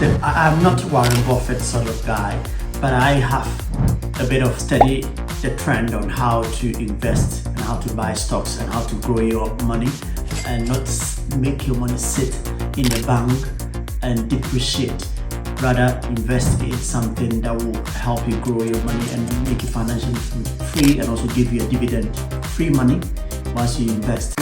I'm not Warren Buffett sort of guy, but I have a bit of study the trend on how to invest and how to buy stocks and how to grow your money and not make your money sit in the bank and depreciate. Rather invest in something that will help you grow your money and make you financially free and also give you a dividend, free money once you invest.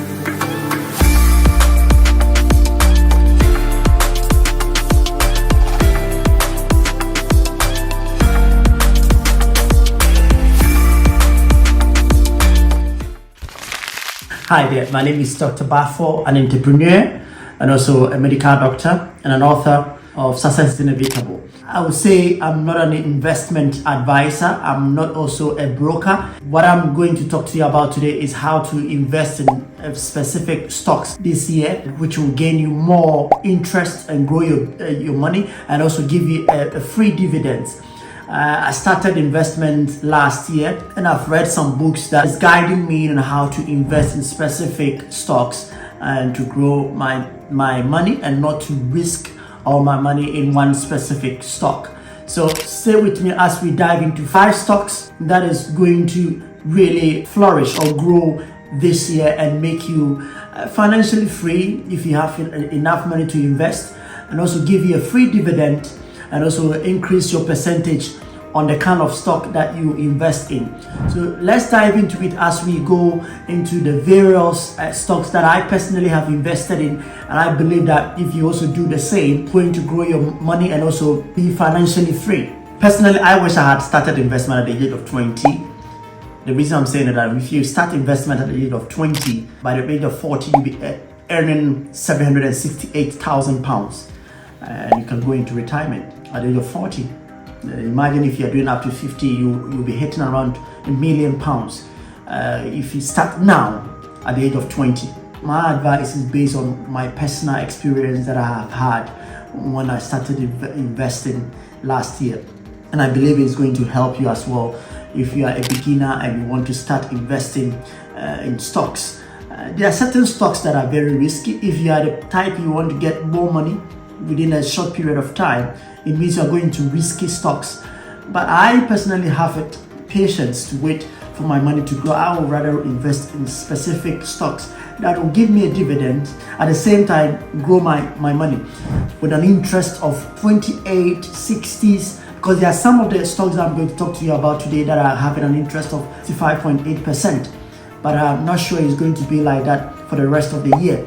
Hi there, my name is Dr. Bafo, an entrepreneur and also a medical doctor and an author of Success is Inevitable. I would say I'm not an investment advisor. I'm not also a broker. What I'm going to talk to you about today is how to invest in specific stocks this year, which will gain you more interest and grow your money and also give you a free dividends. I started investment last year and I've read some books that is guiding me on how to invest in specific stocks and to grow my money and not to risk all my money in one specific stock. So stay with me as we dive into 5 stocks that is going to really flourish or grow this year and make you financially free if you have enough money to invest, and also give you a free dividend and also increase your percentage on the kind of stock that you invest in. So let's dive into it as we go into the various stocks that I personally have invested in, and I believe that if you also do the same, going to grow your money and also be financially free. Personally, I wish I had started investment at the age of 20. The reason I'm saying that if you start investment at the age of 20, by the age of 40, you'll be earning £768,000 and you can go into retirement at the age of 40. Imagine if you're doing up to 50, you'll be hitting around £1 million if you start now at the age of 20. My advice is based on my personal experience that I have had when I started investing last year, and I believe it's going to help you as well if you are a beginner and you want to start investing in stocks. There are certain stocks that are very risky. If you are the type you want to get more money within a short period of time, it means you're going to risky stocks. But I personally have patience to wait for my money to grow. I would rather invest in specific stocks that will give me a dividend, at the same time grow my money with an interest of 28, 60s, because there are some of the stocks that I'm going to talk to you about today that are having an interest of 65.8%. But I'm not sure it's going to be like that for the rest of the year.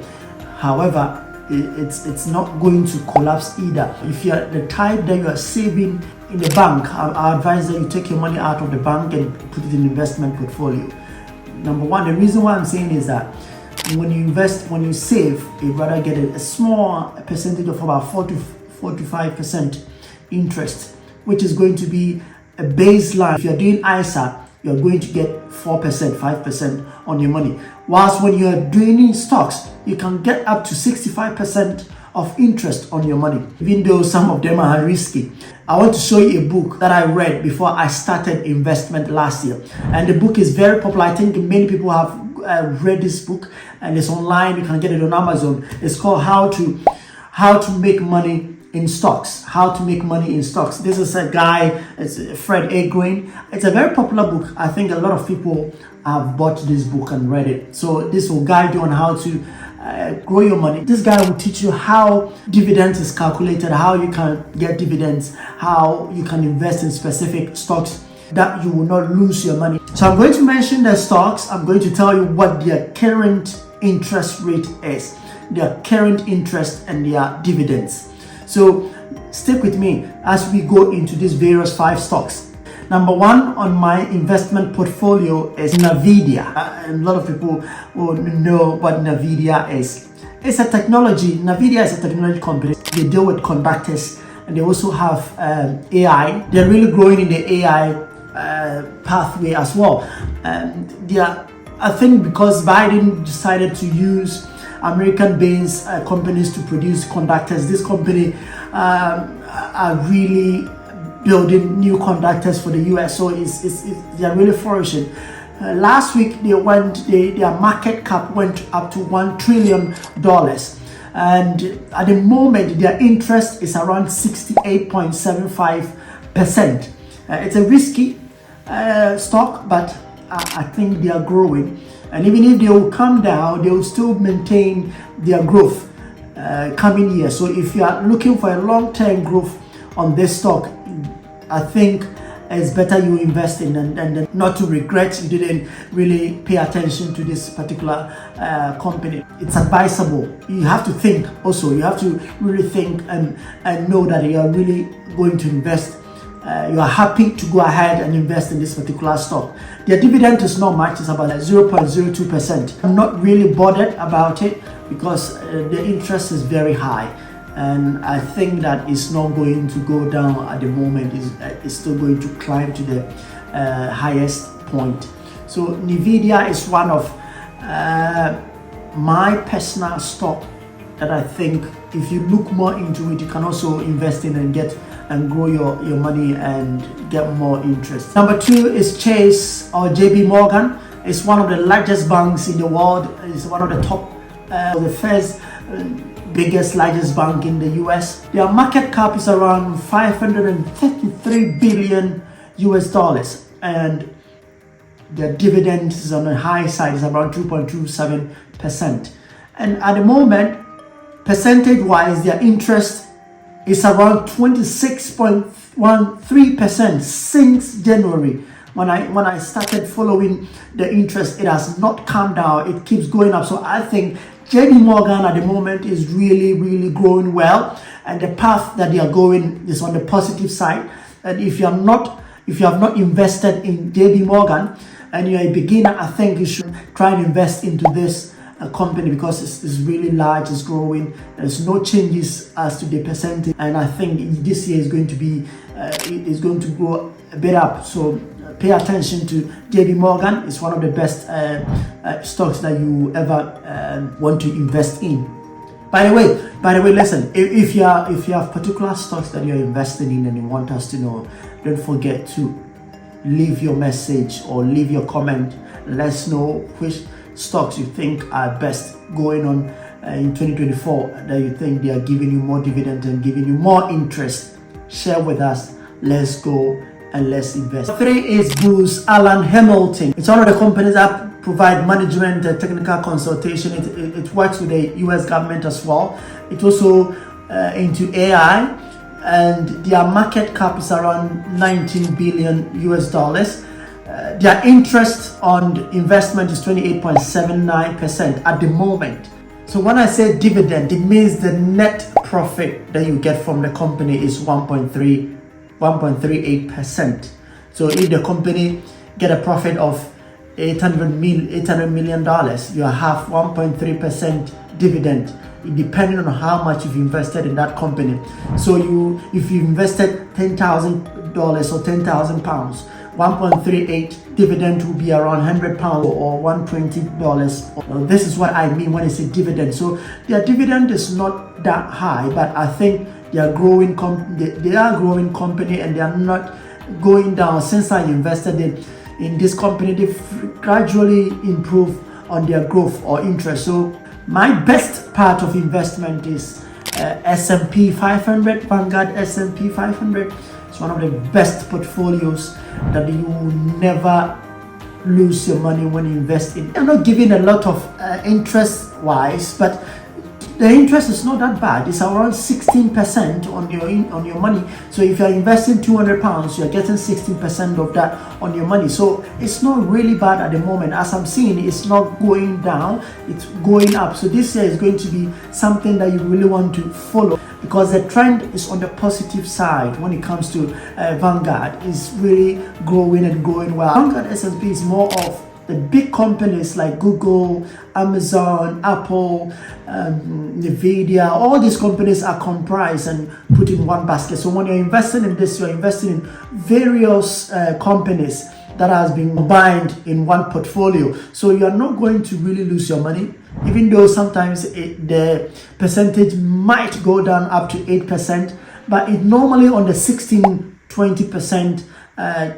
However, it's not going to collapse either. If you're the type that you are saving in the bank, I advise that you take your money out of the bank and put it in investment portfolio. Number one, the reason why I'm saying is that when you invest, when you save, you'd rather get a small percentage of about 4 to 5% interest, which is going to be a baseline. If you're doing ISA, you're going to get 4%, 5% on your money. Whilst when you're doing stocks, you can get up to 65% of interest on your money, even though some of them are risky. I want to show you a book that I read before I started investment last year. And the book is very popular. I think many people have read this book, and it's online. You can get it on Amazon. It's called How to Make Money in Stocks. How to Make Money in Stocks. This is a guy, it's Fred A. Green. It's a very popular book. I think a lot of people have bought this book and read it. So this will guide you on how to grow your money. This guy will teach you how dividends is calculated, how you can get dividends, how you can invest in specific stocks that you will not lose your money. So I'm going to mention the stocks. I'm going to tell you what their current interest rate is, their current interest and their dividends. So stick with me as we go into these various 5 stocks. Number 1 on my investment portfolio is NVIDIA. A lot of people will know what NVIDIA is. It's a technology. NVIDIA is a technology company. They deal with conductors and they also have AI. They're really growing in the AI pathway as well. I think because Biden decided to use American-based companies to produce conductors, this company are really building new conductors for the US, so they are really flourishing. Last week their market cap went up to $1 trillion. and at the moment their interest is around 68.75%. It's a risky stock, but I think they are growing, and even if they will come down, they will still maintain their growth coming year. So if you are looking for a long-term growth on this stock, I think it's better you invest in and not to regret you didn't really pay attention to this particular company. It's advisable. You have to think also. You have to really think and know that you are really going to invest. You are happy to go ahead and invest in this particular stock. Their dividend is not much. It's about 0.02%. I'm not really bothered about it because the interest is very high, and I think that it's not going to go down at the moment. It's still going to climb to the highest point. So NVIDIA is one of my personal stock that I think if you look more into it, you can also invest in and grow your money and get more interest. Number 2 is Chase or JP Morgan. It's one of the largest banks in the world. It's one of the top, the first biggest, largest bank in the US. Their market cap is around $533 billion US, and their dividend is on the high side, is around 2.27%. And at the moment, percentage-wise, their interest is around 26.13% since January. When I started following the interest, it has not come down. It keeps going up. So I think JP Morgan at the moment is really growing well, and the path that they are going is on the positive side. And if you have not invested in JP Morgan and you're a beginner, I think you should try and invest into this company because it's really large, it's growing. There's no changes as to the percentage, and I think this year is going to be going to go a bit up. So pay attention to JP Morgan. It's one of the best stocks that you ever want to invest in. By the way, listen, if you have particular stocks that you're invested in and you want us to know, don't forget to leave your message or leave your comment. Let us know which stocks you think are best going on in 2024, that you think they are giving you more dividend and giving you more interest. Share with us. Let's go and let's invest. 3 is Booz Allen Hamilton. It's one of the companies that provide management and technical consultation. It works with the US government as well. It's also into AI, and their market cap is around $19 billion US. Their interest on investment is 28.79% at the moment. So when I say dividend, it means the net profit that you get from the company is 1.38%. So if the company get a profit of $800 million, you have 1.3% dividend, depending on how much you've invested in that company. So if you invested $10,000 or 10,000 pounds, 1.38 dividend will be around £100 or $120. This is what I mean when I say dividend. So their dividend is not that high, but I think they are growing. They are a growing company, and they are not going down. Since I invested in this company, they've gradually improved on their growth or interest. So my best part of investment is S&P 500, Vanguard S&P 500. It's one of the best portfolios that you will never lose your money when you invest in. I'm not giving a lot of interest wise, but the interest is not that bad. It's around 16% on your money. So if you're investing £200, you're getting 16% of that on your money. So it's not really bad at the moment. As I'm seeing, it's not going down, it's going up. So this year is going to be something that you really want to follow, because the trend is on the positive side when it comes to Vanguard. It's really growing and going well. Vanguard S&P is more of the big companies like Google, Amazon, Apple, NVIDIA. All these companies are comprised and put in one basket. So when you're investing in this, you're investing in various companies that has been combined in one portfolio. So you're not going to really lose your money, even though sometimes the percentage might go down up to 8%, but it normally on the 16-20%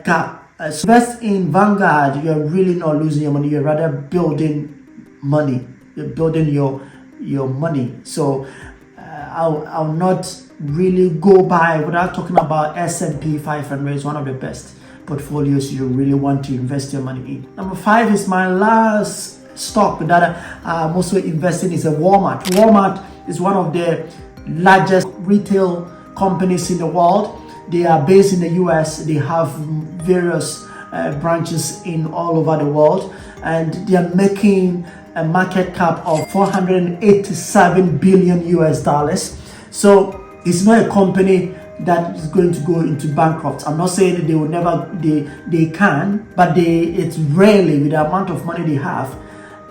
gap. So invest in Vanguard, you're really not losing your money. You're rather building money. You're building your your money. So I'll not really go by without talking about S&P 500 is one of the best portfolios you really want to invest your money in. Number 5 is my last stock that I'm also investing is a Walmart. Walmart is one of the largest retail companies in the world. They are based in the US. They have various branches in all over the world, and they are making a market cap of 487 billion US dollars. So it's not a company that is going to go into bankrupt. I'm not saying that they will never, they can, but it's rarely, with the amount of money they have,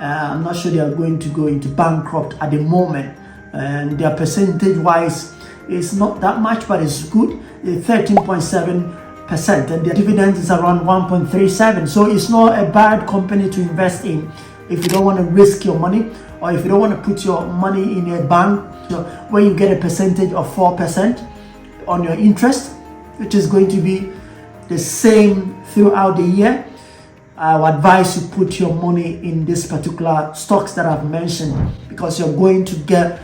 I'm not sure they are going to go into bankrupt at the moment. And their percentage wise is not that much, but it's good. 13.7%, and their dividend is around 1.37. So it's not a bad company to invest in if you don't want to risk your money, or if you don't want to put your money in a bank where you get a percentage of 4% on your interest, which is going to be the same throughout the year. I would advise you put your money in this particular stocks that I've mentioned, because you're going to get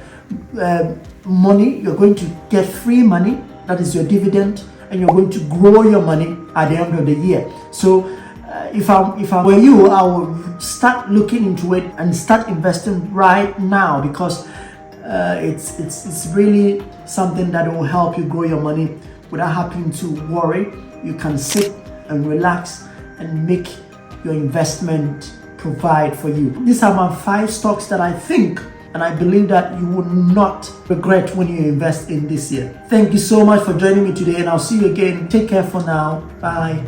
money, you're going to get free money, that is your dividend, and you're going to grow your money at the end of the year. So if I were you, I would start looking into it and start investing right now, because it's really something that will help you grow your money without having to worry. You can sit and relax and make your investment provide for you. These are my 5 stocks that I think and I believe that you will not regret when you invest in this year. Thank you so much for joining me today, and I'll see you again. Take care for now. Bye.